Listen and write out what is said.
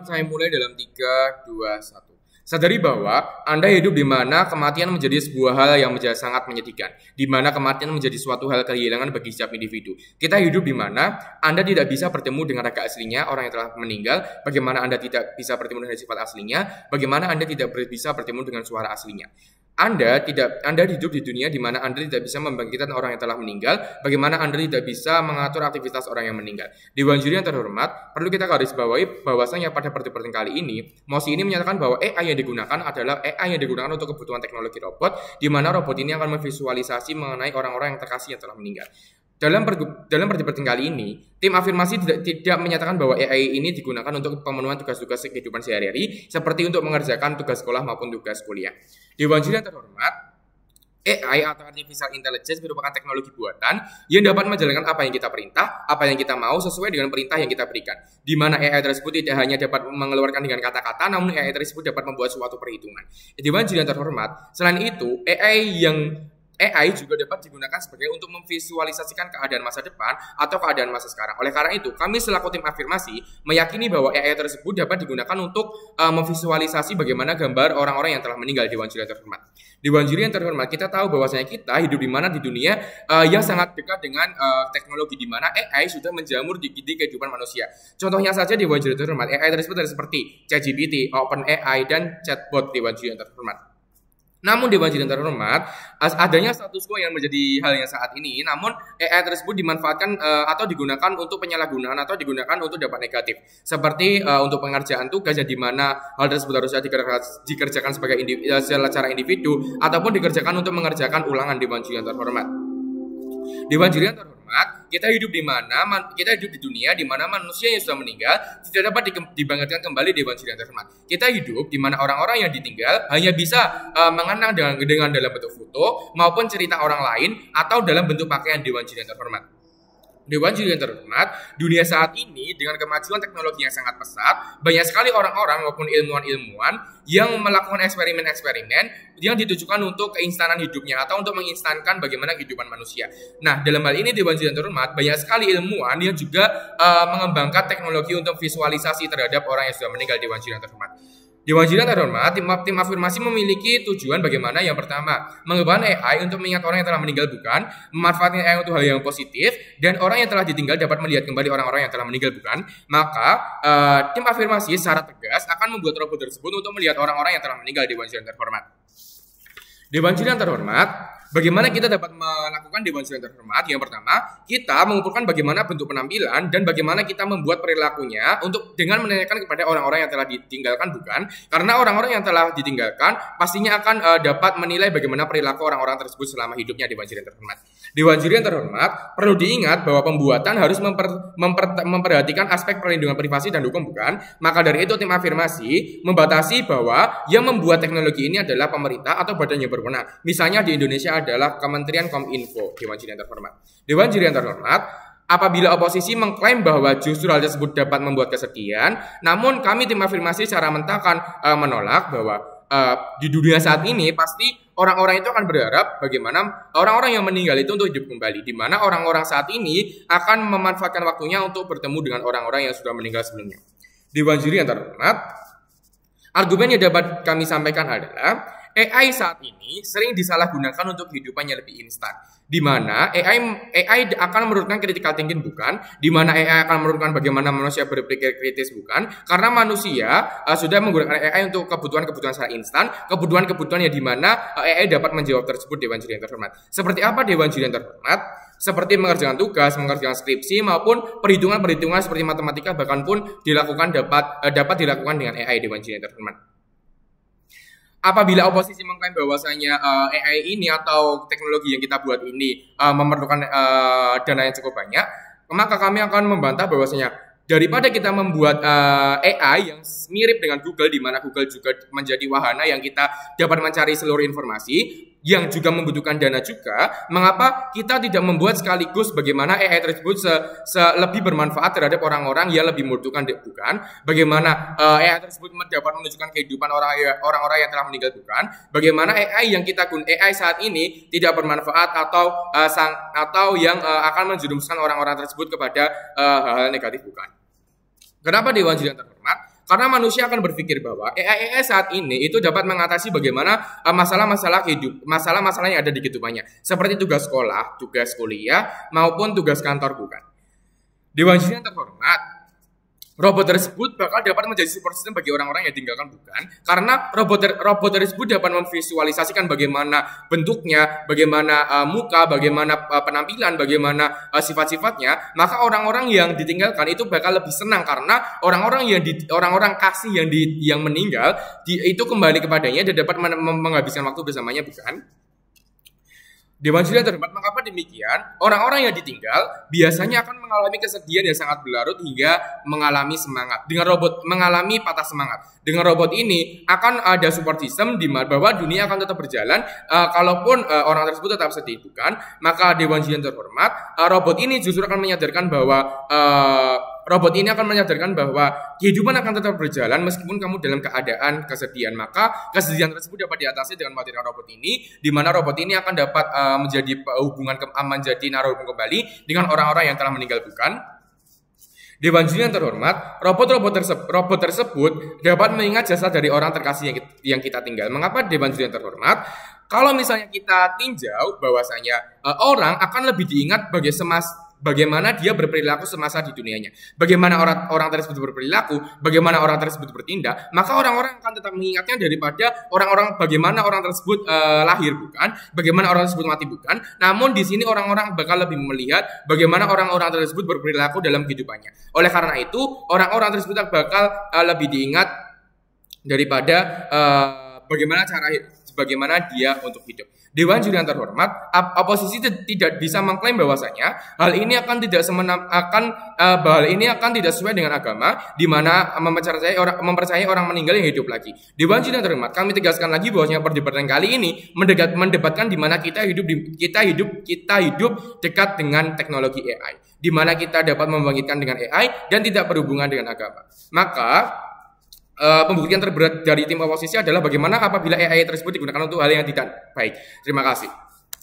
Saya mulai dalam 3, 2, 1. Sadari bahwa Anda hidup di mana kematian menjadi sebuah hal yang menjadi sangat menyedihkan, di mana kematian menjadi suatu hal kehilangan bagi setiap individu. Kita hidup di mana Anda tidak bisa bertemu dengan raga aslinya, orang yang telah meninggal, bagaimana Anda tidak bisa bertemu dengan sifat aslinya, bagaimana Anda tidak bisa bertemu dengan suara aslinya. Anda hidup di dunia di mana Anda tidak bisa membangkitkan orang yang telah meninggal, bagaimana Anda tidak bisa mengatur aktivitas orang yang meninggal. Dewan juri yang terhormat, perlu kita garis bawahi bahwasanya pada perdebatan kali ini, Mosi ini menyatakan bahwa AI yang digunakan adalah AI yang digunakan untuk kebutuhan teknologi robot, di mana robot ini akan memvisualisasi mengenai orang-orang yang terkasih yang telah meninggal. Dalam perdebatan kali ini, tim afirmasi tidak menyatakan bahwa AI ini digunakan untuk pemenuhan tugas-tugas kehidupan sehari-hari, seperti untuk mengerjakan tugas sekolah maupun tugas kuliah. Dewan juri yang terhormat, AI atau Artificial Intelligence merupakan teknologi buatan yang dapat menjalankan apa yang kita perintah, apa yang kita mau sesuai dengan perintah yang kita berikan. Di mana AI tersebut tidak hanya dapat mengeluarkan dengan kata-kata, namun AI tersebut dapat membuat suatu perhitungan. Dewan juri yang terhormat, selain itu, AI juga dapat digunakan sebagai untuk memvisualisasikan keadaan masa depan atau keadaan masa sekarang. Oleh karena itu, kami selaku tim afirmasi meyakini bahwa AI tersebut dapat digunakan untuk memvisualisasi bagaimana gambar orang-orang yang telah meninggal. Dewan juri yang terhormat. Dewan juri yang terhormat, kita tahu bahwasanya kita hidup di mana di dunia yang sangat dekat dengan teknologi, di mana AI sudah menjamur di kehidupan manusia. Contohnya saja Dewan juri yang terhormat, AI tersebut ada seperti ChatGPT, OpenAI, dan chatbot. Dewan juri yang terhormat. Namun Dewan juri yang terhormat, adanya status quo yang menjadi hal yang saat ini, namun AI tersebut dimanfaatkan atau digunakan untuk penyalahgunaan atau digunakan untuk dampak negatif, seperti untuk pengerjaan tugas yang dimana hal tersebut harusnya dikerjakan secara individu ataupun dikerjakan untuk mengerjakan ulangan. Dewan juri yang terhormat. Dewan juri yang terhormat, kita hidup di mana? Kita hidup di dunia di mana manusia yang sudah meninggal tidak dapat dibangkitkan kembali. Dewan juri yang terhormat. Kita hidup di mana orang-orang yang ditinggal hanya bisa mengenang dengan dalam bentuk foto maupun cerita orang lain atau dalam bentuk pakaian. Dewan juri yang terhormat. Dewan juri yang terhormat, dunia saat ini dengan kemajuan teknologi yang sangat pesat, banyak sekali orang-orang maupun ilmuwan-ilmuwan yang melakukan eksperimen-eksperimen yang ditujukan untuk keinstanan hidupnya atau untuk menginstankan bagaimana kehidupan manusia. Nah, dalam hal ini Dewan juri yang terhormat, banyak sekali ilmuwan yang juga mengembangkan teknologi untuk visualisasi terhadap orang yang sudah meninggal. Dewan juri yang terhormat. Dewan juri yang terhormat, tim afirmasi memiliki tujuan bagaimana. Yang pertama, mengembangkan AI untuk mengingat orang yang telah meninggal bukan, memanfaatkan AI untuk hal yang positif, dan orang yang telah ditinggal dapat melihat kembali orang-orang yang telah meninggal bukan. Maka tim afirmasi secara tegas akan membuat robot tersebut untuk melihat orang-orang yang telah meninggal. Dewan juri yang terhormat. Dewan juri yang terhormat, bagaimana kita dapat melakukan Dewan juri yang terhormat? Yang pertama, kita mengumpulkan bagaimana bentuk penampilan dan bagaimana kita membuat perilakunya untuk dengan menanyakan kepada orang-orang yang telah ditinggalkan bukan, karena orang-orang yang telah ditinggalkan pastinya akan dapat menilai bagaimana perilaku orang-orang tersebut selama hidupnya. Dewan juri yang terhormat. Dewan juri yang terhormat, perlu diingat bahwa pembuatan harus memperhatikan aspek perlindungan privasi dan hukum bukan. Maka dari itu tim afirmasi membatasi bahwa yang membuat teknologi ini adalah pemerintah atau badan yang berwenang. Misalnya di Indonesia adalah Kementerian Kominfo. Dewan juri yang terhormat. Dewan juri yang terhormat, apabila oposisi mengklaim bahwa justru hal tersebut dapat membuat kesedihan, namun kami tim afirmasi secara mentah akan menolak bahwa di dunia saat ini pasti orang-orang itu akan berharap bagaimana orang-orang yang meninggal itu untuk hidup kembali, di mana orang-orang saat ini akan memanfaatkan waktunya untuk bertemu dengan orang-orang yang sudah meninggal sebelumnya. Dewan juri yang terhormat, argumen yang dapat kami sampaikan adalah AI saat ini sering disalahgunakan untuk kehidupan yang lebih instan, di mana AI akan menurunkan critical thinking bukan, di mana AI akan menurunkan bagaimana manusia berpikir kritis bukan, karena manusia sudah menggunakan AI untuk kebutuhan-kebutuhan secara instan, kebutuhan-kebutuhan yang di mana AI dapat menjawab tersebut. Dewan juri yang terhormat. Seperti apa Dewan juri yang terhormat? Seperti mengerjakan tugas, mengerjakan skripsi maupun perhitungan-perhitungan seperti matematika bahkan pun dapat dilakukan dengan AI. Dewan juri yang terhormat. Apabila oposisi mengklaim bahwasanya AI ini atau teknologi yang kita buat ini memerlukan dana yang cukup banyak, maka kami akan membantah bahwasanya daripada kita membuat AI yang mirip dengan Google, di mana Google juga menjadi wahana yang kita dapat mencari seluruh informasi, yang juga membutuhkan dana juga, mengapa kita tidak membuat sekaligus bagaimana AI tersebut lebih bermanfaat terhadap orang-orang yang lebih membutuhkan bukan, bagaimana AI tersebut dapat menunjukkan kehidupan orang-orang yang telah meninggal bukan, bagaimana AI yang kita gunakan AI saat ini tidak bermanfaat atau yang akan menjerumuskan orang-orang tersebut kepada hal-hal negatif bukan. Kenapa Dewan juri yang terhormat? Karena manusia akan berpikir bahwa AI saat ini itu dapat mengatasi bagaimana masalah-masalah hidup, masalah-masalah yang ada di kehidupannya, seperti tugas sekolah, tugas kuliah, maupun tugas kantor, bukan? Dewan juri yang terhormat, robot tersebut bakal dapat menjadi support system bagi orang-orang yang ditinggalkan, bukan? Karena robot tersebut dapat memvisualisasikan bagaimana bentuknya, bagaimana muka, bagaimana penampilan, bagaimana sifat-sifatnya. Maka orang-orang yang ditinggalkan itu bakal lebih senang karena orang-orang kasih yang meninggal itu kembali kepadanya dan dapat menghabiskan waktu bersamanya, bukan? Dewan juri yang terhormat, mengapa demikian? Orang-orang yang ditinggal biasanya akan mengalami kesedihan yang sangat berlarut hingga mengalami semangat. Mengalami patah semangat. Dengan robot ini akan ada support system di mana bahwa dunia akan tetap berjalan. Kalaupun orang tersebut tetap sedih, bukan? Maka Dewan juri yang terhormat, robot ini justru akan menyadarkan bahwa kehidupan akan tetap berjalan meskipun kamu dalam keadaan kesedihan. Maka kesedihan tersebut dapat diatasi dengan material robot ini, di mana robot ini akan dapat menjadi narahubung kembali dengan orang-orang yang telah meninggal, bukan? Dewan juri yang terhormat, robot tersebut dapat mengingat jasa dari orang terkasih yang kita tinggal. Mengapa Dewan juri yang terhormat? Kalau misalnya kita tinjau bahwasanya orang akan lebih diingat bagaimana dia berperilaku semasa di dunianya, bagaimana orang tersebut berperilaku, bagaimana orang tersebut bertindak, maka orang-orang akan tetap mengingatnya daripada bagaimana orang tersebut lahir, bukan? Bagaimana orang tersebut mati, bukan? Namun di sini orang-orang bakal lebih melihat bagaimana orang-orang tersebut berperilaku dalam kehidupannya. Oleh karena itu, orang-orang tersebut bakal lebih diingat daripada bagaimana dia untuk hidup. Dewan juri yang terhormat, oposisi tidak bisa mengklaim bahwasanya hal ini akan tidak sesuai dengan agama, di mana mempercayai orang meninggal yang hidup lagi. Dewan juri yang terhormat, kami tegaskan lagi bahwasanya perdebatan kali ini mendebatkan di mana kita hidup dekat dengan teknologi AI, di mana kita dapat membangkitkan dengan AI dan tidak berhubungan dengan agama. Maka pembuktian terberat dari tim oposisi adalah bagaimana apabila AI tersebut digunakan untuk hal yang tidak baik. Terima kasih.